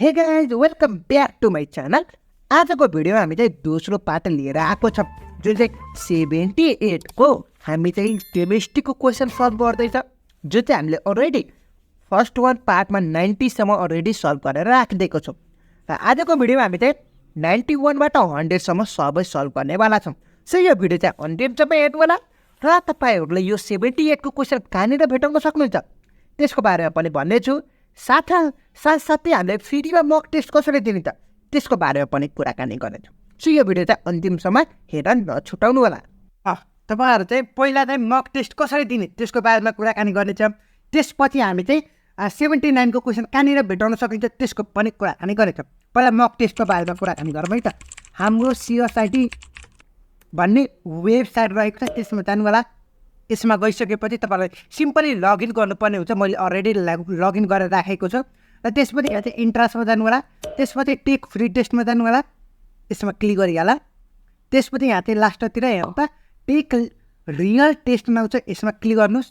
हे guys welcome back to my channel. आजको भिडियोमा हामी चाहिँ दोस्रो पार्ट लिएर आएको छौँ, जुन चाहिँ 78 को हामी चाहिँ केमिस्ट्रीको क्वेसन सल्भ गर्दैछ, जो चाहिँ हामीले अलरेडी फर्स्ट वान पार्टमा 90 सम्म अलरेडी सल्भ गरेर राखिदिएको छौँ। र आजको भिडियोमा हामी चाहिँ 91 बाट 100 सम्म सबै सल्भ गर्नेवाला छौँ। सो यो भिडियो चाहिँ अन्तिमसम्म हेर्नुहोला र तपाईँहरूले यो 78 को क्वेसन कहाँनिर भेटाउन सक्नुहुन्छ त्यसको बारेमा पनि भन्नेछु। साथसाथै हामीले फ्रीमा मक टेस्ट कसरी दिने त त्यसको बारेमा पनि कुराकानी गर्नेछौँ। सो यो भिडियो चाहिँ अन्तिमसम्म हेरेर नछुटाउनु होला। तपाईँहरू चाहिँ पहिला चाहिँ मक टेस्ट कसरी दिने त्यसको बारेमा कुराकानी गर्नेछौँ। त्यसपछि हामी चाहिँ 79 को क्वेसन कहाँनिर भेटाउन सकिन्छ त्यसको पनि कुराकानी गर्नेछौँ। पहिला मक टेस्टको बारेमा कुराकानी गरौँ है त। हाम्रो CSIT भन्ने वेबसाइट रहेको छ, त्यसमा जानु होला। यसमा गइसकेपछि तपाईँलाई सिम्पली लगइन गर्नुपर्ने हुन्छ। मैले अलरेडी लगइन गरेर राखेको छु। र त्यसपछि यहाँ चाहिँ इन्ट्रान्समा जानु होला, त्यसपछि टेक फ्री टेस्टमा जानु होला, यसमा क्लिक गरिहाल। त्यसपछि यहाँ चाहिँ लास्टतिर हेर्दा टेक रियल टेस्टमा आउँछ, यसमा क्लिक गर्नुहोस्।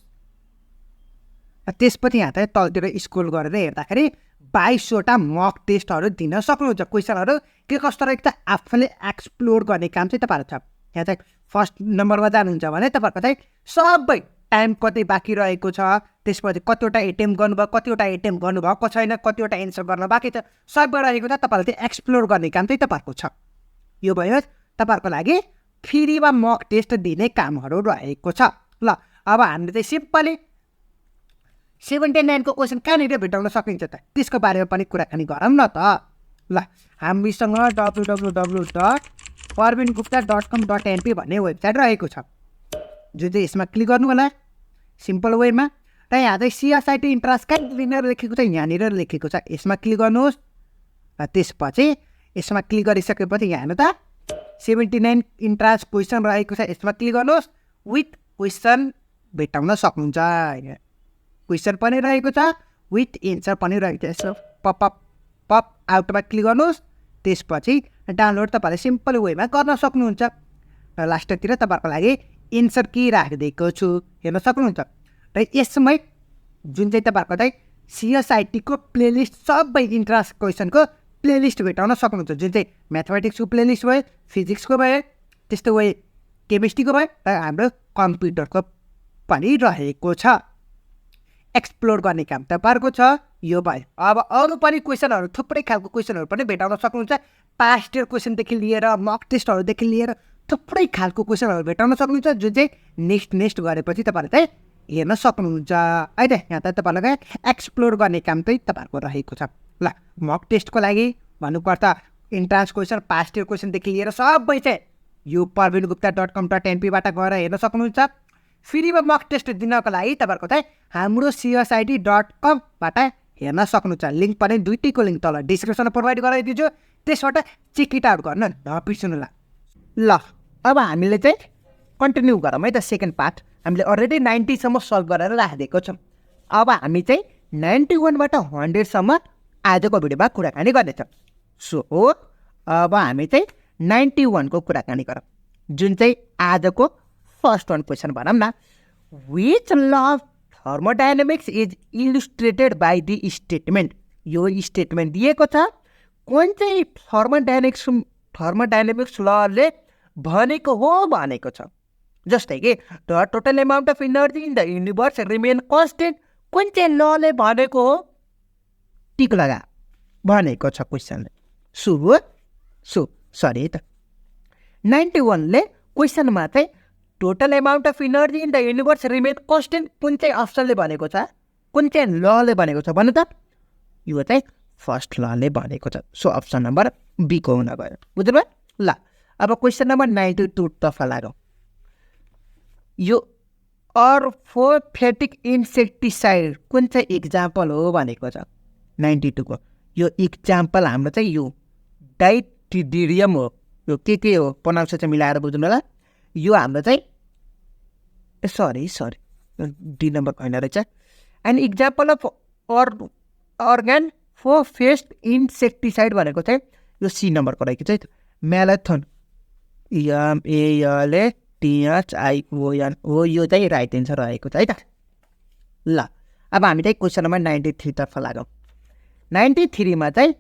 र त्यसपछि यहाँ चाहिँ तलतिर स्क्रोल गरेर हेर्दाखेरि 22वटा मक टेस्टहरू दिन सक्नुहुन्छ। क्वेसनहरू के कस्तो रहेको छ आफूले एक्सप्लोर गर्ने काम चाहिँ तपाईँहरू छ। यहाँ चाहिँ फर्स्ट नम्बरमा जानुहुन्छ भने तपाईँहरूको चाहिँ सबै टाइम कति बाँकी रहेको छ, त्यसपछि कतिवटा एटेम्प गर्नुभयो, कतिवटा एटेम्प गर्नुभएको छैन, कतिवटा एन्सर गर्न बाँकी छ, सबै रहेको छ। तपाईँहरूले चाहिँ एक्सप्लोर गर्ने काम चाहिँ तपाईँहरूको छ। यो भयो तपाईँहरूको लागि फ्रीमा मक टेस्ट दिने कामहरू रहेको छ। ल अब हामीले चाहिँ सिम्पली 79 को क्वेसन कहाँनिर भेटाउन सकिन्छ त त्यसको बारेमा पनि कुराकानी गरौँ न त। ल हामीसँग www.prohibited.com.np भन्ने वेबसाइट रहेको छ, जुन चाहिँ यसमा क्लिक गर्नु होला सिम्पल वेमा। र यहाँ चाहिँ CSIT इन्ट्रान्स कहाँनिर लेखेको छ, यहाँनिर लेखेको छ, यसमा क्लिक गर्नुहोस्। र त्यसपछि यसमा क्लिक गरिसकेपछि यहाँ हेर्नु त 79 इन्ट्रान्स क्वेसन रहेको छ, यसमा क्लिक गर्नुहोस्। विथ क्वेसन भेटाउन सक्नुहुन्छ। क्वेसन पनि रहेको छ, विथ एन्सर पनि रहेको छ। यसो पप आउटमा क्लिक गर्नुहोस्। त्यसपछि डाउनलोड तपाईँहरूले सिम्पल वेमा गर्न सक्नुहुन्छ। र लास्टतिर तपाईँहरूको लागि एन्सर के राखिदिएको छु हेर्न सक्नुहुन्छ। र यसमै जुन चाहिँ तपाईँहरूको चाहिँ CSIT को प्लेलिस्ट सबै इन्ट्रान्स क्वेसनको प्लेलिस्ट भेटाउन सक्नुहुन्छ, जुन चाहिँ म्याथमेटिक्सको प्लेलिस्ट भयो, फिजिक्सको भयो, त्यस्तो भयो केमिस्ट्रीको भयो, र हाम्रो कम्प्युटरको पनि रहेको छ। एक्सप्लोर गर्ने काम तपाईँहरूको छ। यो भयो। अब अरू पनि क्वेसनहरू थुप्रै खालको क्वेसनहरू पनि भेटाउन सक्नुहुन्छ। पास्ट इयर क्वेसनदेखि लिएर मक टेस्टहरूदेखि लिएर थुप्रै खालको क्वेसनहरू भेटाउन सक्नुहुन्छ, जुन चाहिँ नेक्स्ट गरेपछि तपाईँहरूले चाहिँ हेर्न सक्नुहुन्छ है त। यहाँ त तपाईँहरूलाई एक्सप्लोर गर्ने काम चाहिँ तपाईँहरूको रहेको छ। ल मक टेस्टको लागि भन्नुपर्दा इन्ट्रान्स क्वेसन, पास्ट इयर क्वेसनदेखि लिएर सबै चाहिँ यो prohibited.com.np बाट गएर हेर्न सक्नुहुन्छ। फ्रीमा मक टेस्ट दिनको लागि तपाईँहरूको चाहिँ हाम्रो CSIT.com बाट हेर्न सक्नुहुन्छ। लिङ्क पनि दुईटैको लिङ्क तल डिस्क्रिप्सनमा प्रोभाइड गराइदिन्छु, त्यसबाट चेक इट आउट गर्न नबिर्सनु। ल अब हामीले चाहिँ कन्टिन्यू गरौँ है त। सेकेन्ड पार्ट हामीले अलरेडी 90 सम्म सल्भ गरेर राखिदिएको छौँ। अब हामी चाहिँ 91 बाट 100 सम्म आजको भिडियोमा कुराकानी गर्नेछौँ। सो अब हामी चाहिँ 91 को कुराकानी गरौँ, जुन चाहिँ आजको फर्स्ट वान क्वेसन भनौँ न। Which law of thermodynamics is illustrated by the statement. यो स्टेटमेन्ट दिएको छ, कुन चाहिँ थर्मोडाइनामिक्स लले भनेको हो भनेको छ। जस्तै कि the total amount of energy in the universe remain constant, कुन चाहिँ लले भनेको हो टिक लगा भनेको छ क्वेसनले। सरी त 91 ले क्वेसनमा चाहिँ total amount of energy in the universe remain constant कुन चाहिँ अप्सनले भनेको छ, कुन चाहिँ लले भनेको छ भन्नु त। यो चाहिँ फर्स्ट लले भनेको छ। सो अप्सन नम्बर बी को हुन गयो, बुझ्नुभयो। ल अब क्वेसन नम्बर 92 तर्फ लागौँ। यो अर्फोफेटिक इन्सेक्टिसाइड कुन चाहिँ इक्जाम्पल हो भनेको छ 92 को। यो इक्जाम्पल हाम्रो चाहिँ यो डाइटिडिरियम हो। यो के हो प्रनाउन्स चाहिँ मिलाएर बुझ्नु होला। यो हाम्रो चाहिँ सरी डी नम्बर होइन रहेछ। And example of organophosphate insecticide भनेको चाहिँ यो सी नम्बरको रहेको छ है त। म्यालाथोन MALATHION हो, यो चाहिँ राइट एन्सर रहेको छ है त। ल अब हामी चाहिँ क्वेसन नम्बर 93 तर्फ लागौँ। 93 मा चाहिँ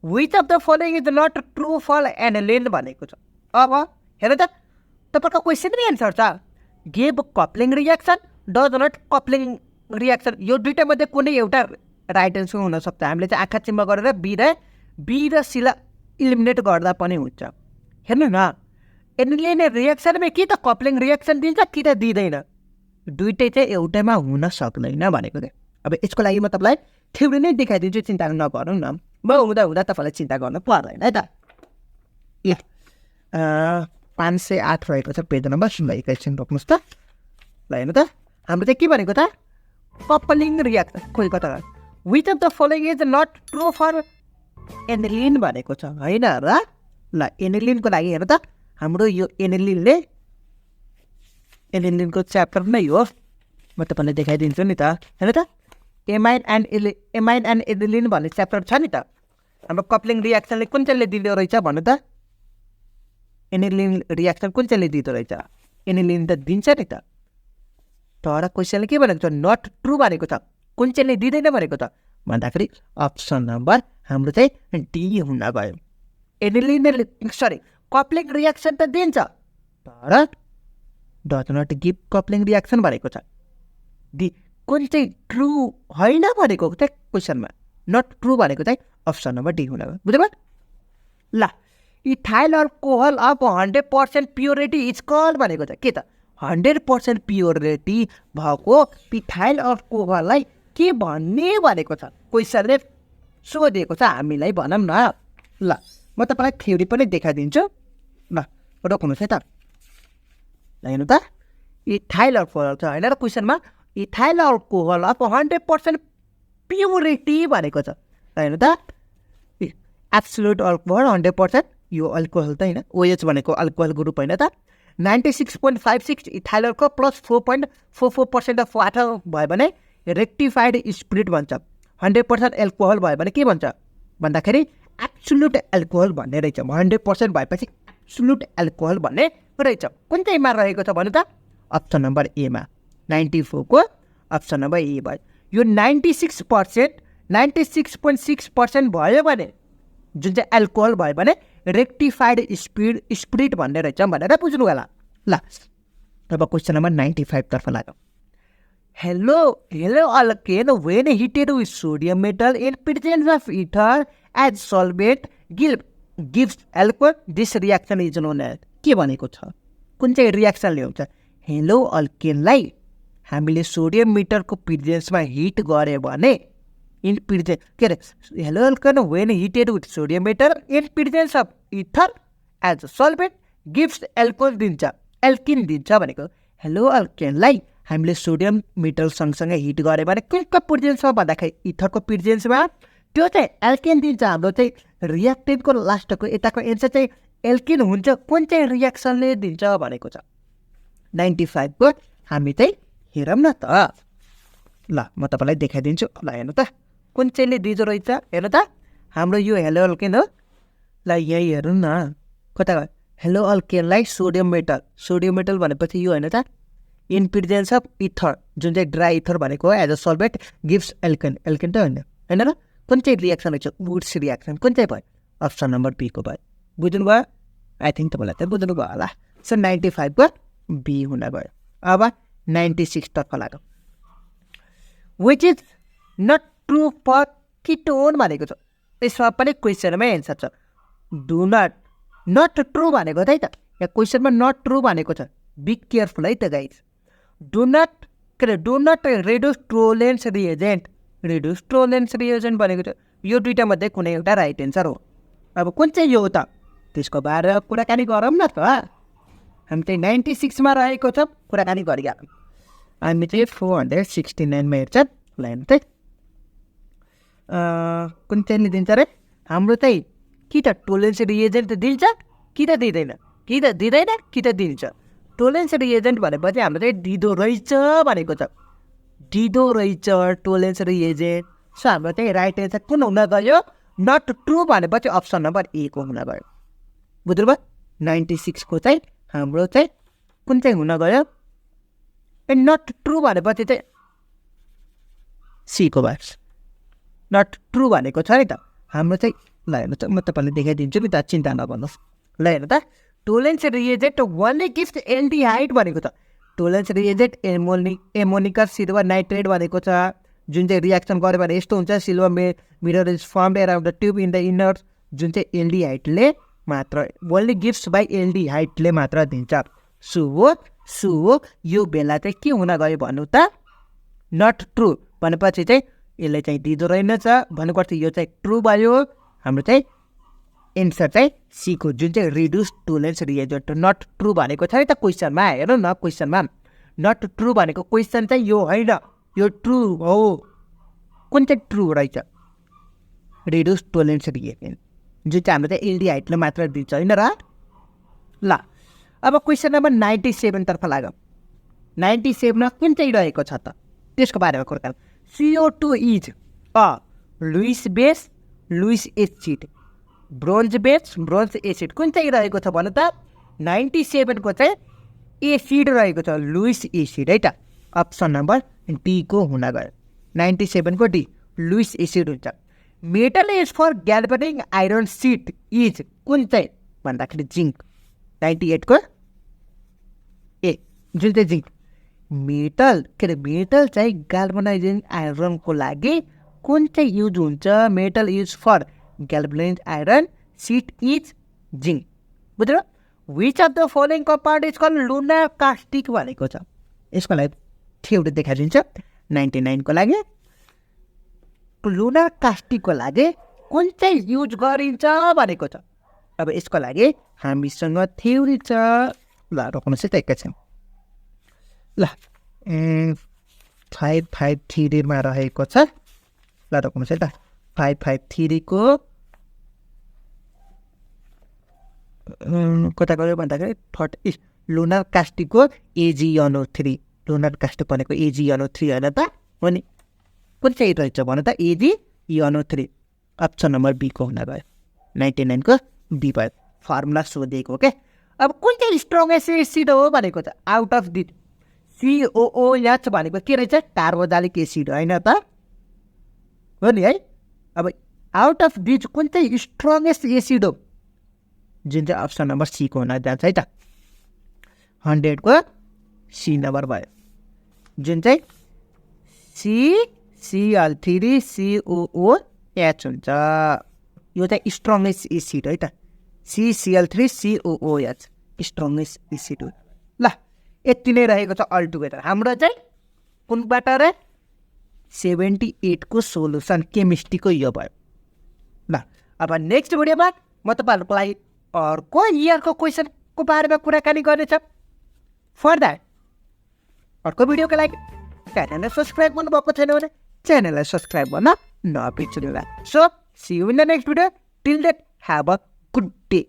which of the following is not true for aniline भनेको छ। अब हेर त तपाईँको क्वेसनमै एन्सर छ, give coupling reaction does not coupling reaction. यो दुइटामध्ये कुनै एउटा राइट एन्सर हुनसक्छ। हामीले चाहिँ आँखा चिम्मा गरेर बी र सीलाई इलिमिनेट गर्दा पनि हुन्छ। हेर्नु न, एनिलिन रियाक्सनमा कि त कप्लिङ रियाक्सन दिन्छ कि त दिँदैन, दुइटै चाहिँ एउटैमा हुन सक्दैन भनेको थियो। अब यसको लागि म तपाईँलाई थ्योरी नै देखाइदिन्छु, चिन्ता नगरौँ न, म हुँदा हुँदा तपाईँलाई चिन्ता गर्नु पर्दैन है त। ल 508 रहेको छ पेज नम्बर, ल एकैछिन रोक्नुहोस् त। ल हेर्नु त, हाम्रो चाहिँ के भनेको त कप्लिङ रियाक्सन। खोइ कता which of the following is not true for aniline भनेको छ होइन र। ल एनिलिनको लागि हेर्नु त, हाम्रो यो एनिलिनको च्याप्टर नै हो, म तपाईँलाई देखाइदिन्छु नि त। हेर्नु त, एमाइन एन्ड एनिलिन भन्ने च्याप्टर छ नि त। हाम्रो कप्लिङ रियाक्सनले कुन चाहिँले दिँदो रहेछ भन्नु त, एनिलिन रियाक्सन कुन चाहिँले दिँदो रहेछ, एनिलिन त दिन्छ नि त। तर क्वेसनले के भनेको छ, नट ट्रु भनेको छ, कुन चाहिँले दिँदैन भनेको त भन्दाखेरि अप्सन नम्बर हाम्रो चाहिँ डी हुन गयो। एनिलिनले कप्लिङ रियाक्सन त दिन्छ तर does not give coupling reaction भनेको छ। कुन चाहिँ ट्रु होइन भनेको चाहिँ क्वेसनमा नट ट्रु भनेको चाहिँ अप्सन नम्बर डी हुन गयो। बुझ्नुभयो? ल ethyl alcohol of 100% purity is called भनेको छ के त 100% प्योरिटी भएको इथाइल अल्कोहललाई के भन्ने भनेको छ, क्वेसनले सोधेको छ हामीलाई भनौँ न। ल म तपाईँलाई थ्योरी पनि देखाइदिन्छु। ल रोक्नुहोस् है त। ल हेर्नु त, इथाइल अल्कोहल छ होइन र क्वेसनमा, इथाइल अल्कोहल अफ 100% प्योरिटी भनेको छ। ल हेर्नु त, एब्सोल्युट अल्कोहल 100%, यो अल्कोहल त होइन, ओएच भनेको अल्कोहल ग्रुप होइन त। 96.56 इथाइलको प्लस 4.44% अफ वाटर भयो भने रेक्टिफाइड स्पिरिट भन्छ। 100% एल्कोहल भयो भने के भन्छ भन्दाखेरि एब्सोल्युट एल्कोहल भन्ने रहेछ। 100% भएपछि एब्सोल्युट एल्कोहल भन्ने रहेछ। कुन चाहिँमा रहेको छ भन्नु त, अप्सन नम्बर एमा, 94 को अप्सन नम्बर ए भयो। यो 96.6% भयो भने जुन चाहिँ एल्कोहल भयो भने रेक्टिफाइड स्पिरिट भन्ने रहेछ भनेर बुझ्नु होला। ल अब क्वेसन नम्बर 95 तर्फ लाग्यो। Haloalkane when heated with sodium metal in presence of ether as solvent gives alcohol, this reaction is known as. के भनेको छ, कुन चाहिँ रियाक्सनले हुन्छ, हेलो अल्केनलाई हामीले सोडियम मिटरको प्रेजेन्समा हिट गऱ्यो भने इन प्रेजेन्स के अरे haloalkane when heated with sodium metal in presence of ether as solvent gives alcohol दिन्छ, एल्किन दिन्छ भनेको। हेलो अल्केनलाई हामीले सोडियम मिटल सँगसँगै हिट गऱ्यो भने कुनको प्रेजेन्समा भन्दाखेरि इथरको प्रेजेन्समा, त्यो चाहिँ एल्किन दिन्छ। हाम्रो चाहिँ रियाक्टेन्टको लास्टको यताको एन्सर चाहिँ एल्किन हुन्छ। कुन चाहिँ रियाक्सनले दिन्छ भनेको छ 95 को हामी चाहिँ हेरौँ न त। ल म तपाईँलाई देखाइदिन्छु। ल हेर्नु त, कुन चाहिँले दिँदो रहेछ हेर्नु त, हाम्रो यो हेलो अल्केन हो। ल यहीँ हेर्नु न, कता गयो, हेलो अल्केनलाई सोडियम मेटल भनेपछि यो होइन त, इन प्रेजेन्स अफ इथर जुन चाहिँ ड्राई इथर भनेको हो as a solvent gives alkene त होइन र। कुन चाहिँ रियाक्सन रहेछ, वुड्स रियाक्सन। कुन चाहिँ भयो, अप्सन नम्बर बी को भयो। बुझ्नुभयो? आई थिङ्क तपाईँलाई त बुझ्नुभयो होला। सो 95 को बी हुन गयो। अब 96 तर्फ लाग्यो। Which is not true for ketone भनेको छ। यसमा पनि क्वेसनमै एन्सर छ। डु नट ट्रु भनेको है त, यहाँ क्वेसनमा नट ट्रु भनेको छ। बी केयरफुल है त guys. Do not reduce Tollens reagent भनेको छ। यो दुइटामध्ये कुनै एउटा राइट एन्सर हो। अब कुन चाहिँ यो हो त, त्यसको बारेमा कुराकानी गरौँ न त। हामी चाहिँ 96मा रहेको छ, कुराकानी गरिहालौँ। हामी चाहिँ 469मा हेर्छ। ल हेर्नु त, कुन चाहिँ दिन्छ अरे, हाम्रो चाहिँ कि त टोलेन्स रिएजेन्ट दिन्छ कि त दिँदैन, कि त दिन्छ। टोलेन्स रिएजेन्ट भनेपछि हाम्रो चाहिँ दिँदो रहेछ भनेको छ। दिँदो रहेछ टोलेन्स रिएजेन्ट। सो हाम्रो चाहिँ राइट एन्सर कुन हुन गयो, नट ट्रु भनेपछि अप्सन नम्बर ए को हुन गयो। बुझ्नुभयो? 96 को चाहिँ हाम्रो चाहिँ कुन चाहिँ हुन गयो, नट ट्रु भनेपछि चाहिँ सी को भयो। नट ट्रु भनेको छ नि त, हाम्रो चाहिँ ल हेर्नु त म तपाईँलाई देखाइदिन्छु नि त चिन्ता नगर्नुहोस् ल हेर्नु त टोलेन्स रिएजेन्ट ओन्ली गिभ्स एल्डिहाइड भनेको छ टोलेन्स रिएजेन्ट एमोनिकस सिल्भर नाइट्रेट भनेको छ जुन चाहिँ रियाक्सन गर्यो भने यस्तो हुन्छ silver mirror is form around the tube in the inner जुन चाहिँ एल्डिहाइडले मात्र ओन्ली गिभ्स बाई एल्डिहाइडले मात्र दिन्छ सो यो बेला चाहिँ के हुन गयो भन्नु त नट ट्रु भनेपछि चाहिँ यसले चाहिँ दिँदो रहेनछ भन्नुपर्छ यो चाहिँ ट्रु भयो हाम्रो चाहिँ एन्सर चाहिँ सीको जुन चाहिँ रिड्युस टोलेन्स रिएजेन्ट नट ट्रु भनेको छ है त क्वेसनमा हेर्नु न क्वेसनमा नट ट्रु भनेको क्वेसन चाहिँ यो होइन यो ट्रु हो कुन चाहिँ ट्रु रहेछ रिड्युस टोलेन्स रिएजेन्ट जुन चाहिँ हाम्रो चाहिँ एल्डिहाइडले मात्र दिन्छ होइन र ल अब क्वेसन नम्बर 97 तर्फ लाग्यो 97 कुन चाहिँ रहेको छ त त्यसको बारेमा कुरा CO2 is a Lewis base Lewis acid bronze base bronze acid कुन चाहिँ रहेको छ भन्नु त 97 को चाहिँ एसिड रहेको छ लुइस एसिड है त अप्सन नम्बर डी को हुन गयो 97 को डी लुइस एसिड हुन्छ metal is for galvanising iron sheet is कुन चाहिँ भन्दाखेरि जिङ्क 98 को ए जुन चाहिँ जिङ्क मेटल के अरे मेटल चाहिँ ग्याल्भनाइजिङ आइरनको लागि कुन चाहिँ युज हुन्छ metal use for galvanising iron sheet is zinc बुझ्नु which of the following compound is called lunar caustic भनेको छ यसको लागि थ्योरी देखाइदिन्छ 99 को लागि लुनार कास्टिकको लागि कुन चाहिँ युज गरिन्छ भनेको छ अब यसको लागि हामीसँग थ्योरी छ ल रोक्नुहोस् है त एकैछिन ल 553 मा रहेको छ ल रोक्नुहोस् है त 553 को कता गयो भन्दाखेरि लुनार कास्टिकको AgNO3 लुनार कास्टिक भनेको AgNO3 होइन त हो नि कुन चाहिँ रहेछ भन्नु त AgNO3 अप्सन नम्बर बी को हुन गयो 99 को बी भयो फर्मुला सोधेको के अब कुन चाहिँ स्ट्रङ्गेस्ट एसिड हो भनेको छ आउट अफ दी COOH भनेको के रहेछ कार्बोक्सिलिक एसिड होइन त हो नि है अब आउट अफ दिज कुन चाहिँ स्ट्रङ्गेस्ट एसिड हो जुन चाहिँ अप्सन नम्बर सी को हुन जान्छ है त 100 को सी नम्बर भयो जुन चाहिँ CCl3COOH हुन्छ यो चाहिँ स्ट्रङ्गेस्ट एसिड है त CCl3COOH स्ट्रङ्गेस्ट एसिड हो ल यति नै रहेको छ अल टुगेदर हाम्रो चाहिँ कुनबाट र 78 को सोलुसन केमिस्ट्रीको यो भयो ल अब नेक्स्ट भिडियोमा म तपाईँहरूको लागि अर्को इयरको क्वेसनको बारेमा कुराकानी गर्नेछ फर द्याट अर्को भिडियोको लागि च्यानललाई सब्सक्राइब गर्नुभएको छैन भने च्यानललाई सब्सक्राइब गर्न नबिर्सनुहोला so see you in the next video till that have a good day